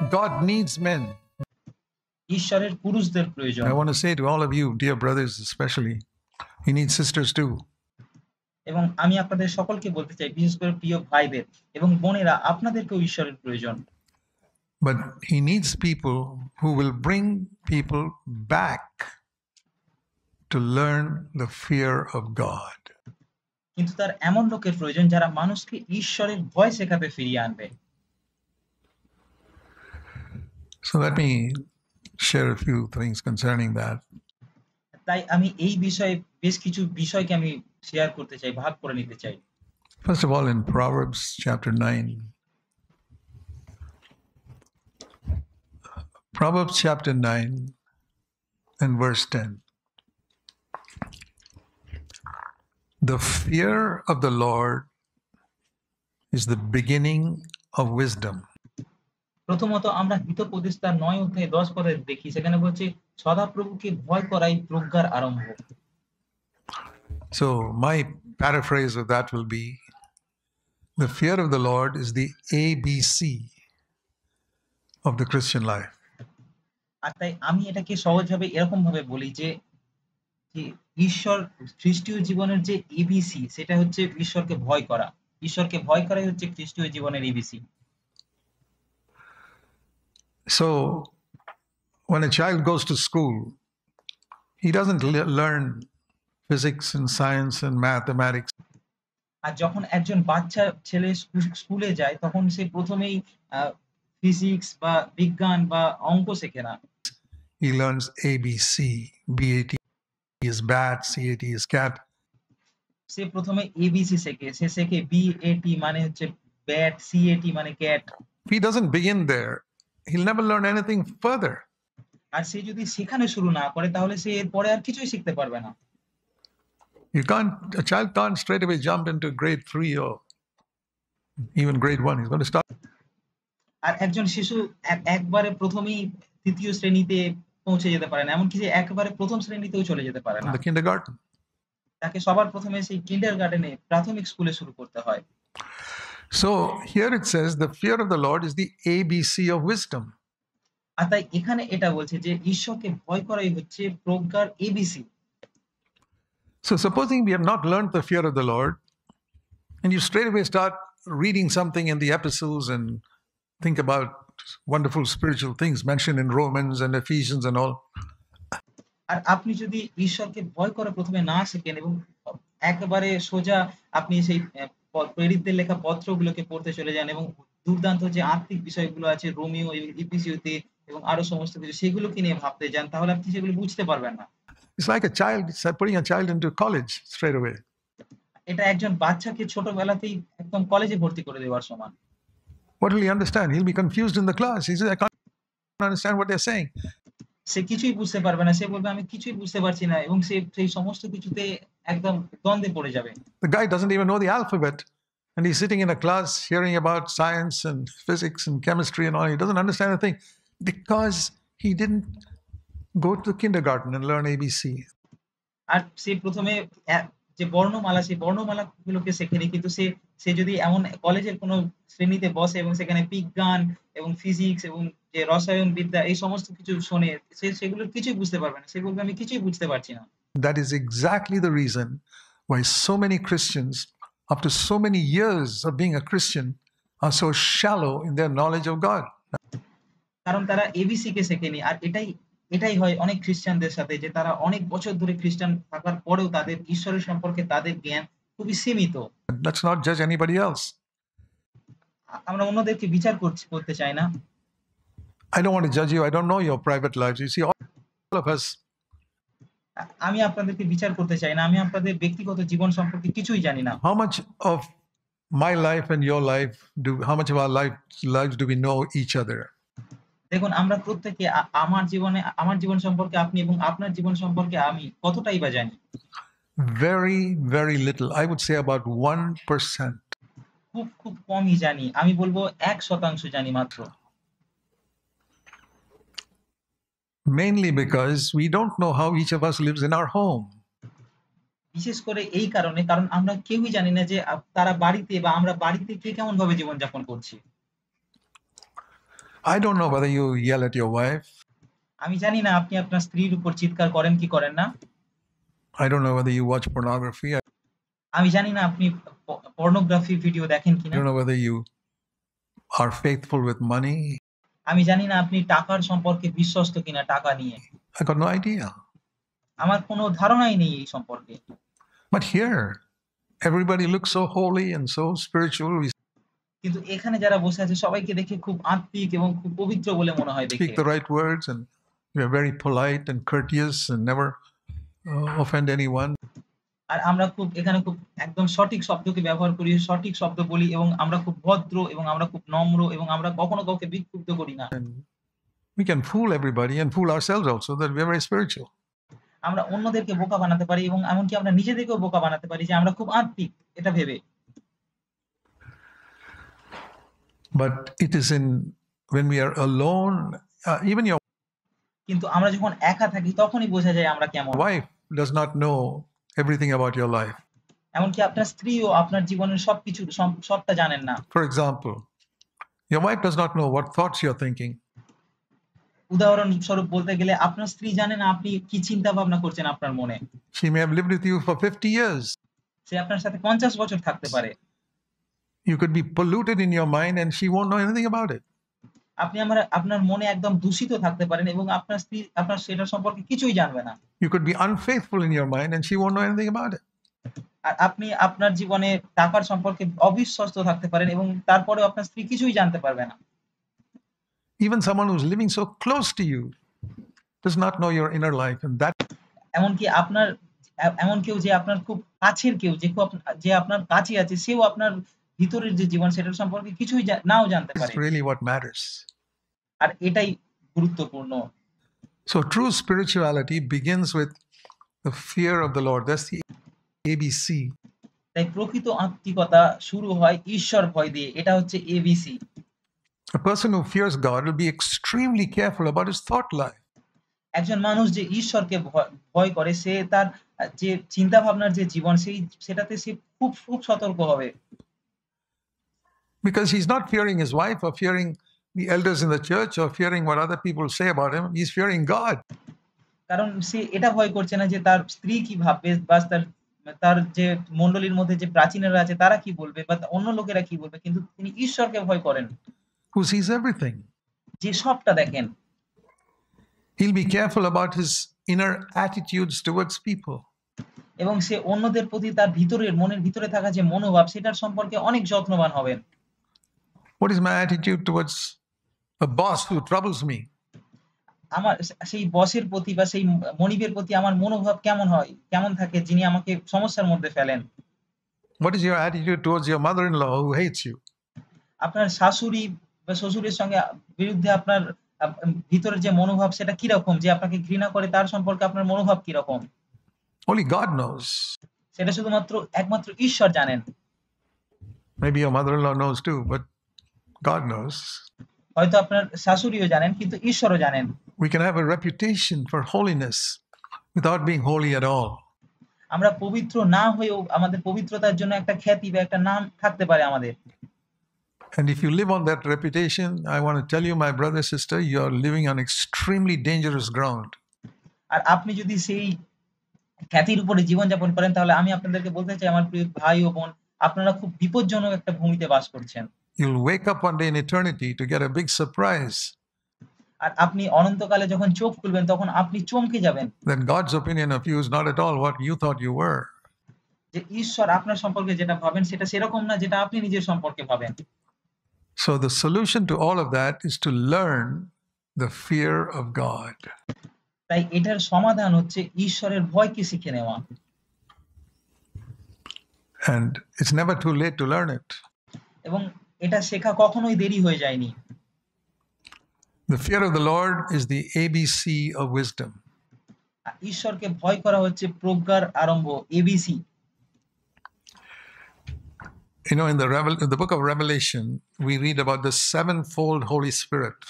God needs men. ঈশ্বরের পুরুষদের প্রয়োজন। I want to say to all of you, dear brothers especially, He needs sisters too. এবং আমি আপনাদের সকলকে বলতে চাই, বিশেষ করে প্রিয় ভাইদের এবং বোনেরা, আপনাদেরকেও ঈশ্বরের প্রয়োজন। But He needs people who will bring people back to learn the fear of God. কিন্তু তার এমন লোকের প্রয়োজন যারা মানুষকে ঈশ্বরের ভয় শেখাতে ফিরিয়ে আনবে। So let me share a few things concerning that. তাই আমি এই বিষয়ে বেশ কিছু বিষয়কে আমি শেয়ার করতে চাই, ভাগ করে নিতে চাই। First of all, in Proverbs chapter 9. Proverbs chapter 9 and verse 10. The fear of the Lord is the beginning of wisdom. প্রথমত আমরা হিতোপদেশ তার 9 অধ্যায় 10 পদে দেখি, সেখানে বলছে সদাপ্রভুকে ভয় করাই প্রজ্ঞার আরম্ভ। So my paraphrase of that will be, the fear of the Lord is the ABC of the Christian life. আর তাই আমি এটাকে সহজভাবে এরকম ভাবে বলি যে ঈশ্বর খ্রিস্টীয় জীবনের যে এবিসি, সেটা হচ্ছে ঈশ্বরকে ভয় করা। ঈশ্বরকে ভয় করাই হচ্ছে খ্রিস্টীয় জীবনের ABC. So when a child goes to school, he doesn't learn physics and science and mathematics. আর যখন একজন বাচ্চা ছেলে স্কুলে যায়, তখন সে প্রথমেই ফিজিক্স বা বিজ্ঞান বা অঙ্ক শেখে না। He learns ABC. BAT is bat, CAT is cat. সে প্রথমে এবিসি শেখে। সে শেখে বিএটি মানে হচ্ছে ব্যাট, সিএটি মানে cat. If he doesn't begin there, he'll never learn anything further. আর সে যদি সেখানে শুরু না করে, তাহলে সে এরপরে আর কিছুই শিখতে পারবে না। A child can't straight away jump into grade 3 or even grade 1. He's going to start. আর একজন শিশু একবারে প্রথমেই তৃতীয় শ্রেণীতে পৌঁছে যেতে পারে না, এমনকি যে একেবারে প্রথম শ্রেণীতেও চলে যেতে পারে না। The kindergarten. তাকে সবার প্রথমে সেই কিন্ডারগার্টেনে, প্রাথমিক স্কুলে শুরু করতে হয়। So here it says the fear of the Lord is the ABC of wisdom. আর তাই এখানে এটা বলছে যে ঈশ্বরকে ভয় করাই হচ্ছে প্রজ্ঞার ABC. So supposing we have not learned the fear of the Lord, and you straight away start reading something in the epistles and think about wonderful spiritual things mentioned in Romans and Ephesians and all. আর আপনি যদি ঈশ্বরকে ভয় করা প্রথমে না শেখেন এবং একেবারে সোজা আপনি সেই প্রেরিতদের লেখা পত্রগুলোকে পড়তে চলে যান এবং দুর্দান্ত যে আত্মিক বিষয়গুলো আছে রোমিও এবং ইফিসীয়তে এবং আরো সমস্ত কিছু, সেগুলোকে নিয়ে ভাবতে যান, তাহলে আপনি সেগুলো বুঝতে পারবেন না। It's like a child, it's like putting a child into college straight away. এটা একজন বাচ্চাকে ছোটবেলাতেই একদম কলেজে ভর্তি করে দেওয়ার সমান। What will he understand? He'll be confused in the class. He says, I can't understand what they're saying. সে কিছুই বুঝতে পারবে না। সে বলবে আমি কিছুই বুঝতে পারছি না, এবং সে সেই সমস্ত কিছুতে একদম দ্বন্দ্বে পড়ে যাবে। The guy doesn't even know the alphabet, and he's sitting in a class hearing about science and physics and chemistry and all. He doesn't understand a thing because he didn't go to kindergarten and learn ABC. আর সে প্রথমে যে বর্ণমালা, সেই বর্ণমালাগুলোকে শেখেনি, কিন্তু সে যদি এমন কলেজের কোনো শ্রেণীতে বসে এবং সেখানে বিজ্ঞান এবং ফিজিক্স এবং যে রসায়ন বিদ্যা এই সমস্ত কিছু শোনে, সে সেগুলোর কিছুই বুঝতে পারবে না। সে বলবে আমি কিছুই বুঝতে পারছি না। That is exactly the reason why so many Christians, after so many years of being a Christian, are so shallow in their knowledge of God. কারণ তারা এবিসি কে শেখেনি। আর এটাই হয় অনেক খ্রিস্টানদের সাথে, যে তারা অনেক বছর ধরে খ্রিস্টান থাকার পরেও তাদের ঈশ্বরের সম্পর্কে তাদের জ্ঞান খুবই সীমিত। Let's not judge anybody else. আমরা অন্যদেরকে বিচার করতে চাই না। I don't want to judge you. I don't know your private lives. You see, all of us. আমি আপনাদেরকে বিচার করতে চাই না। আমি আপনাদের ব্যক্তিগত জীবন সম্পর্কে কিছুই জানি না। How much of my life and your life how much of our lives do we know each other? দেখুন, আমরা প্রত্যেকে আমার জীবন সম্পর্কে আপনি এবং আপনার জীবন সম্পর্কে আমি কতটাই বা জানি? Very, very little. I would say about 1%. খুব কমই জানি। আমি বলবো 1% জানি মাত্র। Mainly because we don't know how each of us lives in our home. বিশেষ করে এই কারণে, কারণ আমরা কেউই জানি না যে তারা বাড়িতে বা আমরা বাড়িতে কে কেমন ভাবে জীবনযাপন করছি। I don't know whether you yell at your wife. আমি জানি না আপনি আপনার স্ত্রীর উপর চিৎকার করেন কি করেন না। I don't know whether you watch pornography. I আমি জানি না আপনি পর্নোগ্রাফি ভিডিও দেখেন কিনা। don't know whether you are faithful with money. আমি জানি না আপনি টাকার সম্পর্কে বিশ্বস্ত কিনা টাকা নিয়ে। I got no idea. আমার কোনো ধারণাই নেই এই সম্পর্কে। But here, everybody looks so holy and so spiritual. We কিন্তু এখানে যারা বসে আছে সবাইকে দেখে খুব আত্মিক এবং খুব পবিত্র বলে মনে হয় দেখে। speak the right words and we are very polite and courteous and never offend anyone. আর আমরা খুব এখানে খুব একদম সঠিক শব্দকে ব্যবহার করি, সঠিক শব্দ বলি এবং আমরা খুব ভদ্র এবং আমরা খুব নম্র এবং আমরা কখনো কাউকে বিক্ষুব্ধ করি না। And we can fool everybody and fool ourselves also that we are very spiritual. আমরা অন্যদেরকে বোকা বানাতে পারি এবং এমনকি আমরা নিজেদেরকেও বোকা বানাতে পারি যে আমরা খুব আত্মিক এটা ভেবে। But it is when we are alone, even your কিন্তু আমরা যখন একা থাকি তখনই বোঝা যায় আমরা কেমন। wife does not know everything about your life. এমনকি আপনার স্ত্রীও আপনার জীবনের সবকিছু সবটা জানেন না। For example, your wife does not know what thoughts you're thinking. উদাহরণস্বরূপ বলতে গেলে আপনার স্ত্রী জানে না আপনি কি চিন্তা ভাবনা করছেন আপনার মনে। She may have lived with you for 50 years. সে আপনার সাথে 50 বছর থাকতে পারে। You could be polluted in your mind and she won't know anything about it. আপনি আপনার মনে একদম দূষিত থাকতে পারেন এবং আপনার স্ত্রী আপনার সেটা সম্পর্কে কিছুই জানবে না। You could be unfaithful in your mind and she won't know anything about it. আর আপনি আপনার জীবনে টাকার সম্পর্কে অবিশ্বস্ত থাকতে পারেন এবং তারপরেও আপনার স্ত্রী কিছুই জানতে পারবে না। Even someone who's living so close to you does not know your inner life, and that এমনকি এমন কেউ যে আপনার খুব কাছের কেউ যে আপনার কাছে আছে সেও আপনার ভিতরের যে জীবন সেটার সম্পর্কে কিছুই নাও জানতে is পারে। really what matters. আর এটাই গুরুত্বপূর্ণ। So true spirituality begins with the fear of the Lord. That's the ABC. তাই প্রকৃত আত্মিকতা শুরু হয় ঈশ্বর ভয় দিয়ে। এটা হচ্ছে ABC. A person who fears God will be extremely careful about his thought life. একজন মানুষ যে ঈশ্বরকে ভয় করে সে তার যে চিন্তা ভাবনার যে জীবন সেটাতে সে খুব খুব সতর্ক হবে। Because he's not fearing his wife or fearing the elders in the church or fearing what other people say about him. He's fearing God. কারণ সে এটা ভয় করছে না যে তার স্ত্রী কি ভাববে বা তার যে মণ্ডলীর মধ্যে যে প্রাচীনেরা আছে তারা কি বলবে বা অন্য লোকেরা কি বলবে, কিন্তু তিনি ঈশ্বরকে ভয় করেন Who sees everything. যে সবটা দেখেন। He'll be careful about his inner attitudes towards people. এবং সে অন্যদের প্রতি তার মনের ভিতরে থাকা যে মনোভাব সেটার সম্পর্কে অনেক যত্নবান হবেন। What is my attitude towards a boss who troubles me? আমার সেই বসের প্রতি বা সেই মনিবের প্রতি আমার মনোভাব কেমন থাকে যিনি আমাকে সমস্যার মধ্যে ফেলেন। What is your attitude towards your mother-in-law who hates you? আপনার শাশুড়ি বা শ্বশুরের সঙ্গে বিরুদ্ধে আপনার ভিতরের যে মনোভাব সেটা কি রকম, যে আপনাকে ঘৃণা করে তার সম্পর্কে আপনার মনোভাব কি রকম? Only God knows. সেটা একমাত্র ঈশ্বর জানেন। Maybe your mother-in-law knows too, but God knows. হয়তো আপনার শাশুড়িও জানেন কিন্তু ঈশ্বরও জানেন। We can have a reputation for holiness without being holy at all. আমরা পবিত্র না হয়েও আমাদের পবিত্রতার জন্য একটা খ্যাতি বা একটা নাম থাকতে পারে আমাদের। And if you live on that reputation, I want to tell you, my brother, sister, you are living on extremely dangerous ground. আর আপনি যদি সেই খ্যাতির উপরে জীবনযাপন করেন তাহলে আমি আপনাদেরকে বলতে চাই আমার প্রিয় ভাই ও বোন, আপনারা খুব বিপজ্জনক একটা ভূমিতে বাস করছেন। You'll wake up one day in eternity to get a big surprise আর আপনি অনন্তকালে যখন চোখ খুলবেন তখন আপনি চমকে যাবেন that God's opinion of you is not at all what you thought you were. যে ঈশ্বর আপনার সম্পর্কে যেটা ভাবেন সেটা সেরকম না যেটা আপনি নিজের সম্পর্কে ভাবেন। So the solution to all of that is to learn the fear of God. তাই এটার সমাধান হচ্ছে ঈশ্বরের ভয়কে শিখে নেওয়া। And it's never too late to learn it. এবং এটা শেখা কখনোই দেরি হয়ে যায়নি। The fear of the Lord is the ABC of wisdom. ঈশ্বরকে ভয় করা হচ্ছে প্রজ্ঞার আরম্ভ, ABC. You know, in the book of Revelation, we read about the sevenfold Holy Spirit.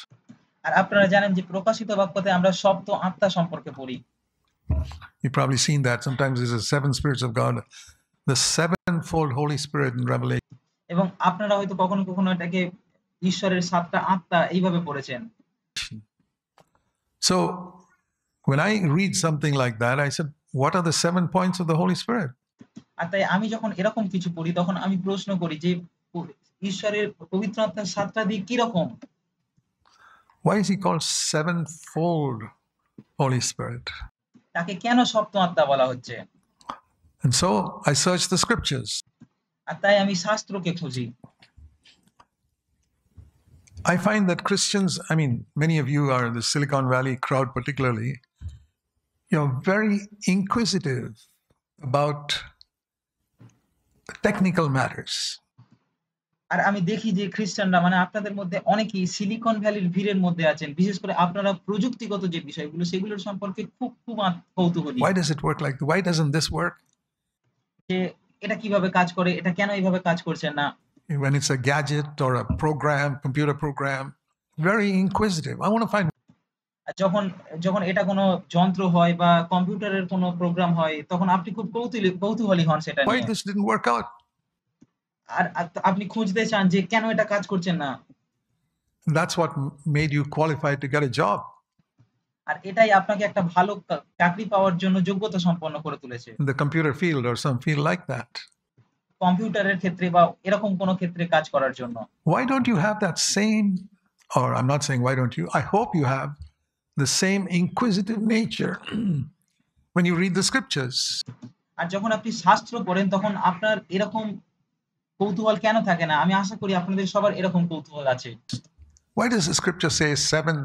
আর আপনারা জানেন যে প্রকাশিত বাক্যতে আমরা সপ্ত আত্মা সম্পর্কে পড়ি। You've probably seen that. Sometimes there's the seven spirits of God. The sevenfold Holy Spirit in Revelation. এবং আপনারা হয়তো কখনো কখনো এটাকে ঈশ্বরের ৭ টা আত্মা এইভাবে পড়েছেন। So when I read something like that, I said, what are the 7 points of the Holy Spirit? আর তাই আমি যখন এরকম কিছু পড়ি তখন আমি প্রশ্ন করি যে ঈশ্বরের পবিত্র আত্মার ৭ টা দিক কিরকম? Why is he called sevenfold Holy Spirit? তাকে কেন সপ্তম আত্মা বলা হচ্ছে? And so I searched the scriptures. আর তাই আমি শাস্ত্রকে খুঁজি। I find that Christians, I mean, many of you are the Silicon Valley crowd particularly, you're very inquisitive about technical matters. আর আমি দেখি যে খ্রিস্টানরা মানে আপনাদের মধ্যে অনেকেই সিলিকন ভ্যালির ভিড়ের মধ্যে আছেন। বিশেষ করে আপনারা প্রযুক্তিগত যে বিষয়গুলো সেগুলোর সম্পর্কে খুব কৌতূহলী। Why does it work like that? Why doesn't this work? যে এটা কিভাবে কাজ করে? এটা কেন এভাবে কাজ করছে না? When it's a gadget or a program, computer program, very inquisitive. I want to find আর যখন এটা কোনো যন্ত্র হয় বা কম্পিউটারের কোনো প্রোগ্রাম হয় তখন আপনি খুব কৌতূহলী হন সেটা why নিয়ে। this didn't work out. আর আপনি খুঁজতে চান যে কেন এটা কাজ করছে না? That's what made you qualified to get a job. আর এটাই আপনাকে একটা ভালো চাকরি পাওয়ার জন্য যোগ্যতা সম্পন্ন করে তুলেছে। In the computer field or some field like that. কম্পিউটারের ক্ষেত্রে বা এরকম কোনো ক্ষেত্রে কাজ করার জন্য। Why don't you have that same, or I'm not saying why don't you, I hope you have the same inquisitive nature when you read the scriptures. আর যখন আপনি শাস্ত্র পড়েন তখন আপনার এরকম কৌতূহল কেন থাকে না? আমি আশা করি আপনাদের সবার এরকম কৌতূহল আছে। Why does the scripture say 7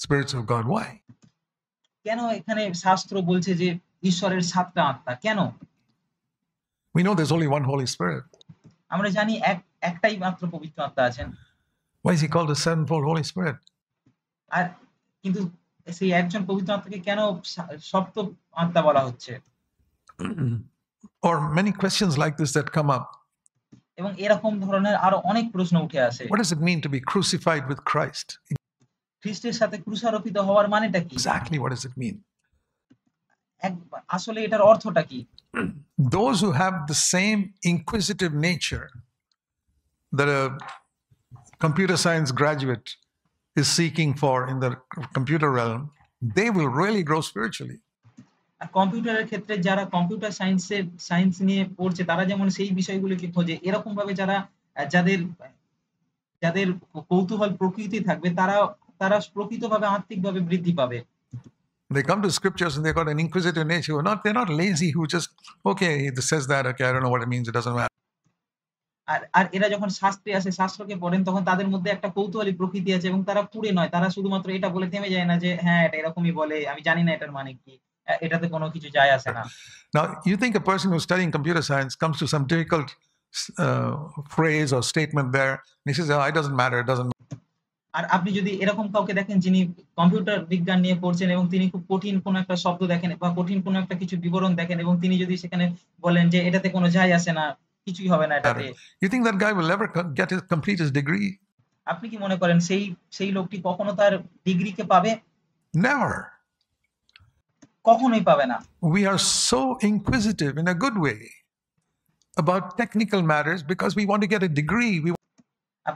spirits of God? Why? কেন এখানে শাস্ত্র বলছে যে ঈশ্বরের ৭ টা আত্মা? কেন? We know there's only one Holy Spirit. আমরা জানি একটাই মাত্র পবিত্র আত্মা আছেন। Why is he called the sevenfold Holy Spirit? আর কিন্তু সেই একজন পবিত্র আত্মাকে কেন সপ্ত আত্মা বলা হচ্ছে? Or many questions like this that come up. এবং এরকম ধরনের আরো অনেক প্রশ্ন উঠে আসে। What does it mean to be crucified with Christ? খ্রিস্টের সাথে ক্রুশারোপিত হওয়ার মানেটা কি? Exactly what does it mean? আসলে এটার অর্থটা কি? Those who have the same inquisitive nature that a computer science graduate is seeking for in the computer realm, they will really grow spiritually. আর কম্পিউটারের ক্ষেত্রে যারা কম্পিউটার সায়েন্স নিয়ে পড়ছে তারা যেমন সেই বিষয়গুলোকে খোঁজে এরকম ভাবে যারা যাদের যাদের কৌতূহল প্রকৃতি থাকবে তারা প্রকৃতভাবে আত্মিকভাবে বৃদ্ধি পাবে। They come to scriptures and they've got an inquisitive nature. They're not lazy who just, okay, it says that, okay, I don't know what it means, it doesn't matter. আর এরা যখন শাস্ত্রে আসে শাস্ত্রকে পড়েন তখন তাদের মধ্যে একটা কৌতূহলী প্রকৃতি আছে এবং তারা পুড়ে নয়। তারা শুধুমাত্র এটা বলে থেমে যায় না যে হ্যাঁ, এটা এরকমই বলে। আমি জানি না এটার মানে কি। এটাতে কোনো কিছু যায় আসে না। Now, you think a person who's studying computer science comes to some difficult phrase or statement there, and he says, oh, it doesn't matter, it doesn't matter. আর আপনি যদি এরকম কাউকে দেখেন যিনি কম্পিউটার বিজ্ঞান নিয়ে পড়ছেন এবং তিনি খুব কঠিন কোনো একটা শব্দ দেখেন বা কঠিন কোনো একটা কিছু বিবরণ দেখেন এবং তিনি যদি সেখানে বলেন যে এটাতে কোনো যায় আসে না, কিছুই হবে না এটাতে। You think that guy will ever complete his degree? আপনি কি মনে করেন সেই লোকটি কখনো তার ডিগ্রিকে পাবে? Never. কখনোই পাবে না। We are so inquisitive in a good way about technical matters because we want to get a degree.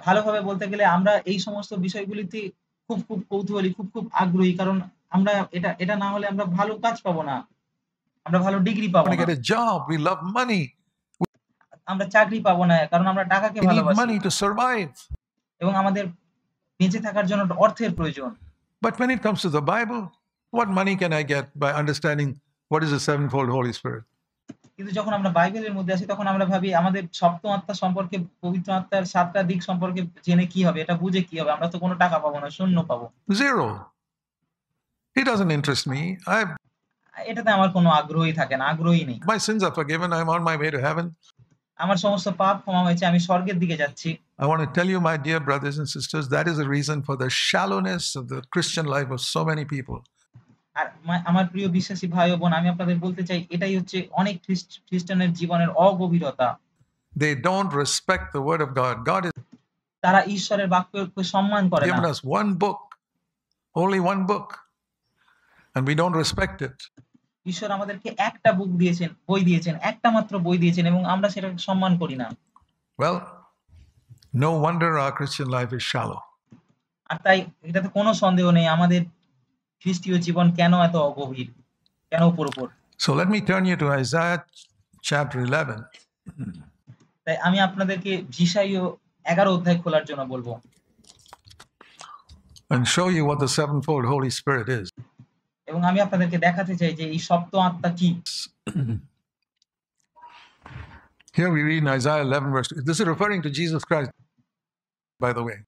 ভালোভাবে বলতে গেলে আমরা এই সমস্ত বিষয়গুলিতে খুব কৌতূহলী, খুব আগ্রহী। কারণ আমরা এটা না হলে আমরা ভালো কাজ পাবো না। আমরা ভালো ডিগ্রি পাবো want to না। get a job. We love money. আমরা চাকরি পাবো না কারণ আমরা টাকাকে We need ভালোবাসি। money to survive. এবং আমাদের বেঁচে থাকার জন্য অর্থের প্রয়োজন। But when it comes to the Bible, what money can I get by understanding what is the sevenfold Holy Spirit? কিন্তু যখন আমরা বাইবেলের মধ্যে আসি তখন আমরা ভাবি আমাদের সপ্তম আত্মা সম্পর্কে পবিত্র আত্মার ৭ টা দিক সম্পর্কে জেনে কি হবে? এটা বুঝে কি হবে? আমরা তো কোনো টাকা পাবো না, শূন্য পাবো। Zero. It doesn't interest me. এটাতে আমার কোনো আগ্রহই থাকে না, আগ্রহই নেই। My sins are forgiven. I'm on my way to heaven. আমার সমস্ত পাপ ক্ষমা হয়েছে, আমি স্বর্গের দিকে যাচ্ছি। I want to tell you, my dear brothers and sisters, that is the reason for the shallowness of the Christian life of so many people. আর আমার প্রিয় বিশ্বাসী ভাই ও বোন, আমি আপনাদের বলতে চাই এটাই হচ্ছে অনেক খ্রিস্টানের জীবনের অগভীরতা। They don't respect the word of God. God has তারা ঈশ্বরের বাক্যকে সম্মান করে given না। us one book, only one book, and we don't respect it. ঈশ্বর আমাদেরকে একটা বই দিয়েছেন, একটা মাত্র বই দিয়েছেন এবং আমরা সেটাকে সম্মান করি না। Well, No wonder our Christian life is shallow. আর তাই এটাতে কোনো সন্দেহ নেই আমাদের খ্রিস্টীয় জীবন কেন এত অগভীর, কেন উপর। So let me turn you to Isaiah chapter 11 তাই আমি আপনাদেরকে যিশাইয় 11 অধ্যায় খোলার জন্য বলবো and show you what the sevenfold Holy Spirit is. এবং আমি আপনাদেরকে দেখাতে চাই যে এই সপ্ত আত্মা কি। Here we read in Isaiah 11 verse 2. This is referring to Jesus Christ, by the way.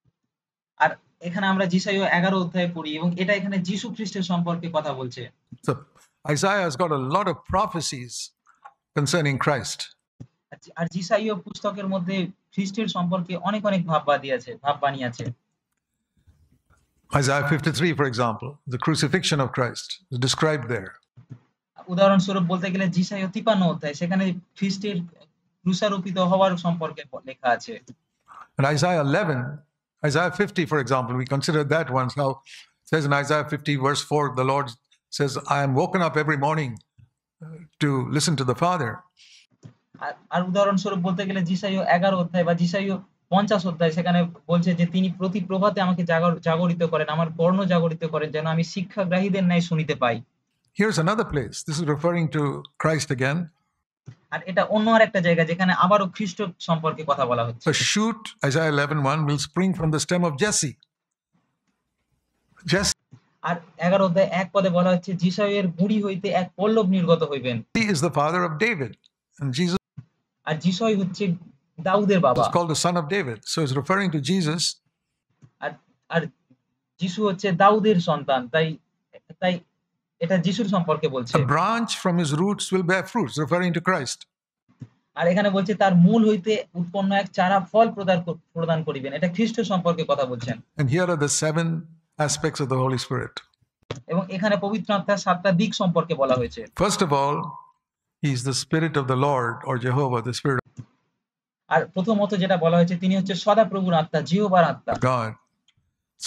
আর এখানে আমরা যিশাইয় 11 অধ্যায় পড়ি এবং এটা এখানে যীশু খ্রিস্টের সম্পর্কে কথা বলছে। So Isaiah has got a lot of prophecies concerning Christ. আর যিশাইয় পুস্তকের মধ্যে খ্রিস্টের সম্পর্কে অনেক অনেক ভাববাণী আছে। Isaiah 53, for example, the crucifixion of Christ is described there. উদাহরণস্বরূপ বলতে গেলে যিশাইয় 53 অধ্যায় সেখানে খ্রিস্টের ক্রুশারোপিত হওয়ার সম্পর্কে লেখা আছে। And Isaiah 50, for example, we considered that once. How it says in Isaiah 50, verse 4, the Lord says, I am woken up every morning to listen to the Father. আর উদাহরণস্বরূপ বলতে গেলে যিশাইয় 11 অধ্যায় বা যিশাইয় 50 অধ্যায় সেখানে বলছে যে তিনি প্রতি প্রভাতে আমাকে জাগরিত করেন, আমার বর্ণ জাগরিত করেন যেন আমি শিক্ষাগ্রাহীদের ন্যায় শুনিতে পাই। Here's another place. This is referring to Christ again. আর এটা অন্য আরেকটা জায়গা যেখানে আবারও খ্রিস্ট সম্পর্কে কথা বলা হচ্ছে। A shoot, Isaiah 11:1, will spring from the stem of Jesse. Jesse আর 11 অধ্যায় 1 পদে বলা হচ্ছে যিশাইয়ের গুঁড়ি হইতে এক পল্লব নির্গত হইবেন। He is the father of David, and Jesus আর যিশাই হচ্ছে দাউদের বাবা। is called the son of David. So it's referring to Jesus. আর যিশু হচ্ছে দাউদের সন্তান, তাই এটা যিশুর সম্পর্কে বলছে। A branch from his roots will bear fruits, referring to Christ. আর এখানে বলছে তার মূল হইতে উৎপন্ন এক চারা ফল প্রদান করিবেন, এটা খ্রিস্ট সম্পর্কে কথা বলছেন। And here are the 7 aspects of the Holy Spirit. এবং এখানে পবিত্র আত্মার 7টা দিক সম্পর্কে বলা হয়েছে। First of all, he is the Spirit of the Lord, or Jehovah, the Spirit আর প্রথমত যেটা বলা হয়েছে তিনি হচ্ছে সদাপ্রভুর আত্মা, জিহোবার আত্মা, of God.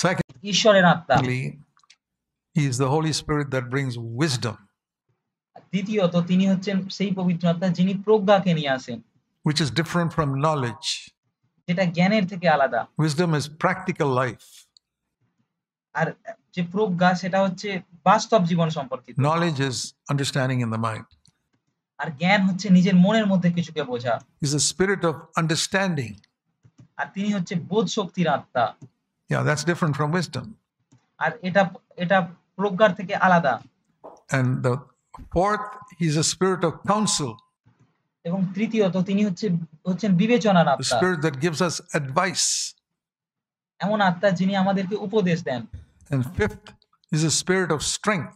Secondly, ঈশ্বরের আত্মা। he is the Holy Spirit that brings wisdom, দ্বিতীয়ত তিনি হচ্ছেন সেই পবিত্র আত্মা যিনি প্রজ্ঞাকে নিয়ে আসেন, which is different from knowledge. যেটা জ্ঞানের থেকে আলাদা। Wisdom is practical life. আর যে প্রজ্ঞা সেটা হচ্ছে বাস্তব জীবন সম্পর্কিত। Knowledge is understanding in the mind. আর জ্ঞান হচ্ছে নিজের মনের মধ্যে কিছুকে বোঝা। He's a spirit of understanding. আর তিনি হচ্ছে বোধ শক্তির আত্মা। Yeah, that's different from wisdom. আর এটা প্রজ্ঞার থেকে আলাদা। And the fourth, he's a spirit of counsel. এবং তৃতীয়ত তিনি হচ্ছেন বিবেচনার The আত্মা, spirit that gives us advice. এমন আত্মা যিনি আমাদেরকে উপদেশ দেন। And fifth, he's a spirit of strength,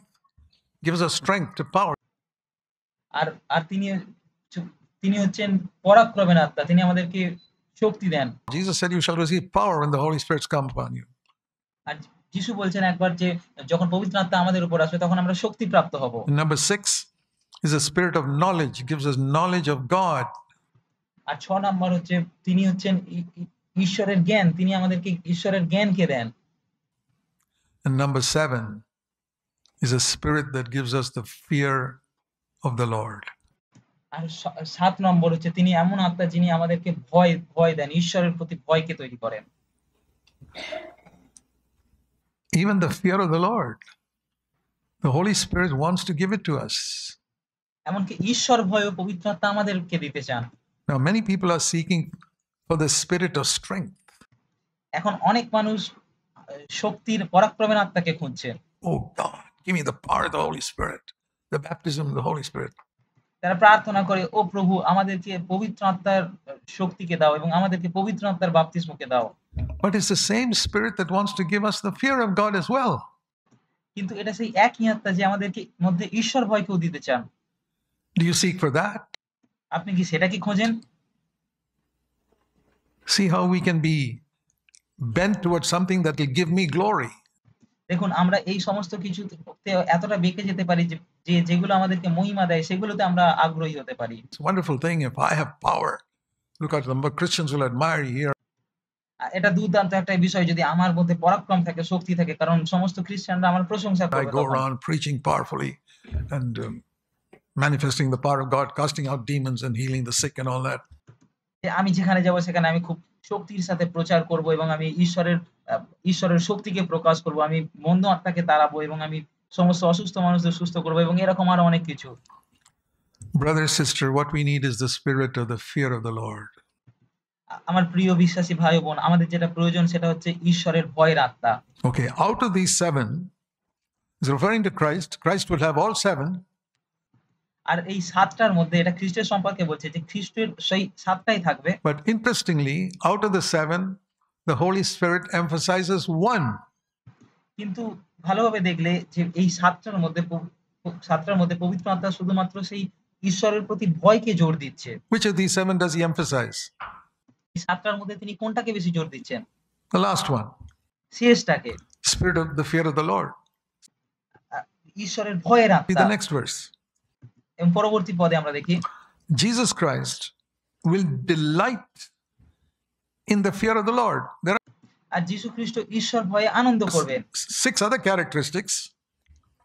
gives us strength to power. আর তিনি হচ্ছেন পরাক্রমের আত্মা, তিনি আমাদেরকে শক্তি দেন। Jesus said, you shall receive power when the Holy Spirit comes upon you. আর যিশু বলছেন একবার যে যখন পবিত্র আত্মা আমাদের উপর আসবে তখন আমরা শক্তি প্রাপ্ত হব। And number 6 is a spirit of knowledge, gives us knowledge of God. আর 6 নম্বর হচ্ছে তিনি হচ্ছেন ঈশ্বরের জ্ঞান, তিনি আমাদেরকে ঈশ্বরের জ্ঞানকে দেন। And number 7 is a spirit that gives us the fear of the Lord. আর 7 নম্বর হচ্ছে তিনি এমন আত্মা যিনি আমাদেরকে ভয় দেন, ঈশ্বরের প্রতি ভয়কে তৈরি করেন। Even the fear of the Lord, the Holy Spirit wants to give it to us. এমনকি ঈশ্বর ভয়ও পবিত্র আত্মা আমাদেরকে দিতে চান। Now many people are seeking for the spirit of strength. এখন অনেক মানুষ শক্তির পরাক্রমের আত্মাকে খুঁজছে। Oh God, give me the power of the Holy Spirit, the baptism of the Holy Spirit. তারা প্রার্থনা করে, ও প্রভু আমাদেরকে পবিত্র আত্মার শক্তিকে দাও এবং আমাদেরকে পবিত্র আত্মার বাপ্তিস্মকে দাও। But it's the same spirit that wants to give us the fear of God as well. কিন্তু এটা সেই একই আত্মা যে আমাদেরকে মধ্যে ঈশ্বর ভয়কেও দিতে চান। Do you seek for that? আপনি কি সেটা কি খোঁজেন? See how we can be bent towards something that will give me glory. দেখুন আমরা এই সমস্ত কিছুতে এতটা বেঁকে যেতে পারি যে যেগুলো আমাদেরকে মহিমা দেয় সেগুলোতে আমরা আগ্রহী হতে পারি। It's a wonderful thing if I have power. Look at them, Christians will admire you here. এটা দুর্দান্ত একটা বিষয় যদি আমার মধ্যে পরাক্রম থাকে, শক্তি থাকে, কারণ সমস্ত খ্রিস্টানরা আমার প্রশংসা I করবে। go around preaching powerfully and manifesting the power of God, casting out demons and healing the sick and all that. আমি যেখানে যাব সেখানে আমি খুব শক্তির সাথে প্রচার করব এবং আমি ঈশ্বরের শক্তিকে প্রকাশ করব। আমি মন্দ আত্মাকে তাড়াবো এবং আমি সমস্ত অসুস্থ মানুষদের সুস্থ করব এবং এরকম আরো অনেক কিছু। Brother, sister, what we need is the spirit of the fear of the Lord. আমার প্রিয় বিশ্বাসী ভাই ও বোন, আমাদের যেটা প্রয়োজন সেটা হচ্ছে ঈশ্বরের ভয়ের আত্মা। Okay, out of these seven, is referring to Christ. Christ will have all seven, আর এই ৭ টার মধ্যে এটা খ্রিস্টের সম্পর্কে বলছে যে খ্রিস্টের সেই ৭ টাই থাকবে। but interestingly, out of the seven, the Holy Spirit emphasizes one. কিন্তু ভালোভাবে দেখলে যে এই ৭ টার মধ্যে ৭ টার মধ্যে পবিত্র আত্মা শুধুমাত্র সেই ঈশ্বরের প্রতি ভয়কে জোর দিচ্ছে। Which of these seven does he emphasize? এই ৭ টার মধ্যে তিনি কোনটাকে বেশি জোর দিচ্ছেন? The last one, শেষটাকে। spirit of the fear of the Lord. আ ঈশ্বরের ভয়ের See আত্মা। the next verse. এবং পরবর্তী পদে আমরা দেখি Jesus Christ will delight in the fear of the Lord. There are আর যীশু খ্রিস্ট ঈশ্বর ভয়ে আনন্দ করবেন। 6 other characteristics,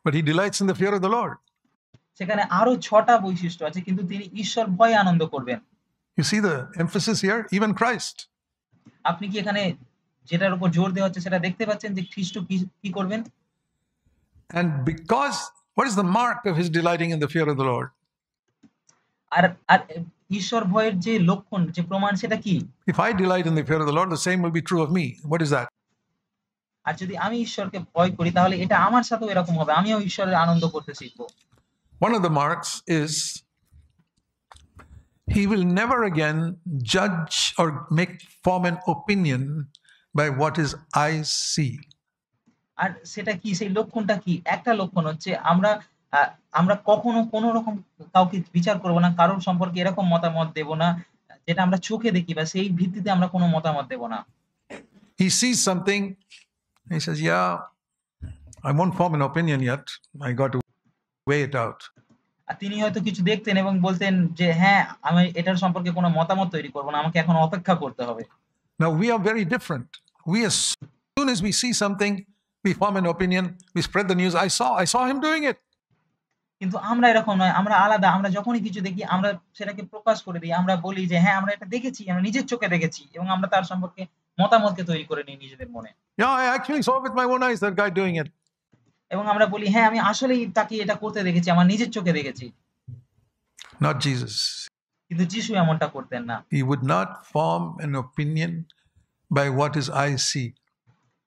but he delights in the fear of the Lord. সেখানে আরো ৬ টা বৈশিষ্ট্য আছে কিন্তু তিনি ঈশ্বর ভয়ে আনন্দ করবেন। You see the emphasis here? Even Christ. আপনি কি এখানে যেটার উপর জোর দেওয়া হচ্ছে সেটা দেখতে পাচ্ছেন যে খ্রিস্ট কি করবেন? And because, what is the mark of his delighting in the fear of the Lord? আর আর ঈশ্বর ভয়ের যে লক্ষণ যে প্রমাণ সেটা কি? If I delight in the fear of the Lord, the same will be true of me. What is that? আর যদি আমি ঈশ্বরকে ভয় করি তাহলে এটা আমার সাথেও এরকম হবে। আমিও ঈশ্বরের আনন্দ করতে শিখব। One of the marks is he will never again judge or form an opinion by what his eyes see. আর সেটা কি? সেই লক্ষণটা কি? একটা লক্ষণ হচ্ছে আমরা কখনো কোনো রকম কাউকে বিচার করব না। কারোর সম্পর্কে এরকম মতামত দেব না, যেটা আমরা চোখে দেখি বা সেই ভিত্তিতে আমরা কোনো মতামত দেব না। He sees something, he says, yeah, I won't form an opinion yet. I got to weigh it out. আর তিনি হয়তো কিছু দেখতেন এবং বলতেন যে, "হ্যাঁ, আমি এটার সম্পর্কে কোনো মতামত তৈরি করব না। আমাকে এখন অপেক্ষা করতে হবে।" Now we are very different. We, as soon as we see something, we form an opinion, we spread the news. I saw him doing it. কিন্তু আমরা এরকম নয়। আমরা আলাদা। আমরা যখনই কিছু দেখি আমরা সেটাকে প্রকাশ করে দিই। আমরা বলি যে, "হ্যাঁ, আমরা এটা দেখেছি। আমরা নিজের চোখে দেখেছি" এবং আমরা তার সম্পর্কে মতামতকে তৈরি করে নিই নিজেদের মনে। Yeah, I actually saw with my own eyes that guy doing it. এবং আমরা বলি, "হ্যাঁ, আমি আসলেই তাকে এটা করতে দেখেছি। আমার নিজের চোখে দেখেছি।" Not Jesus. কিন্তু যিশু এমনটা করতেন না। He would not form an opinion by what his eyes see.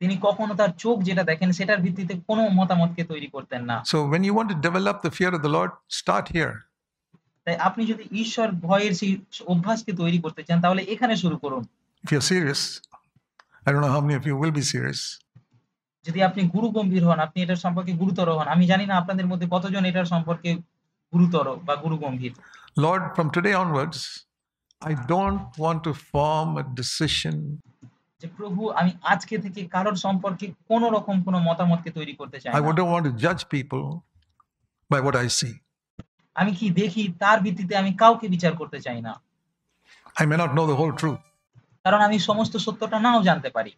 তিনি কখনো তার চোখ যেটা দেখেন সেটার ভিত্তিতে কোনো মতামতকে তৈরি করতেন না। So when you want to develop the fear of the Lord, start here. তাই আপনি যদি ঈশ্বর ভয়ের সেই অভ্যাসকে তৈরি করতে চান তাহলে এখানে শুরু করুন। If you're serious, I don't know how many of you will be serious. যদি আপনি গুরুগম্ভীর হন, আপনি এটার সম্পর্কে গুরুতর হন। আমি জানি না আপনাদের মধ্যে কতজন এটার সম্পর্কে গুরুতর বা গুরুগম্ভীর। Lord, from today onwards, I don't want to form a decision যে প্রভু আমি আজকে থেকে কারোর সম্পর্কে কোন রকম কোন মতামতকে তৈরি করতে চাই I না। don't want to judge people by what I see. আমি কি দেখি তার ভিত্তিতে আমি কাউকে বিচার করতে চাই না। I may not know the whole truth, কারণ আমি সমস্ত সত্যটা নাও জানতে পারি।